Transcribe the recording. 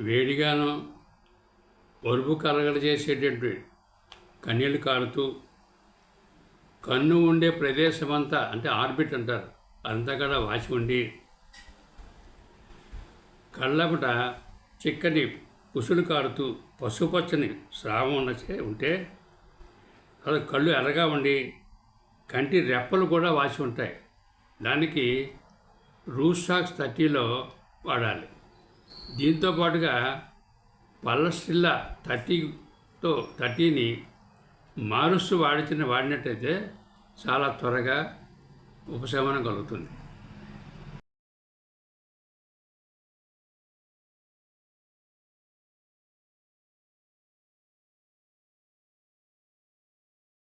వేడిగాను ఒరుపు కలగజేసేటటువంటి కన్నీళ్ళు కారుతూ కన్ను ఉండే ప్రదేశమంతా అంటే ఆర్బిట్ అంటారు అంతా కూడా వాచి ఉండి కళ్ళపట చిక్కని కుసులు కారుతూ పసుపచ్చని స్రావం ఉంటే అది కళ్ళు ఎర్రగా ఉండి కంటి రెప్పలు కూడా వాచి ఉంటాయి. దానికి రూస్టాక్స్ 30లో వాడాలి. దీంతో పాటుగా పల్లస్టిల్లా 30ని మారుస్తూ వాడినట్టయితే చాలా త్వరగా ఉపశమనం కలుగుతుంది.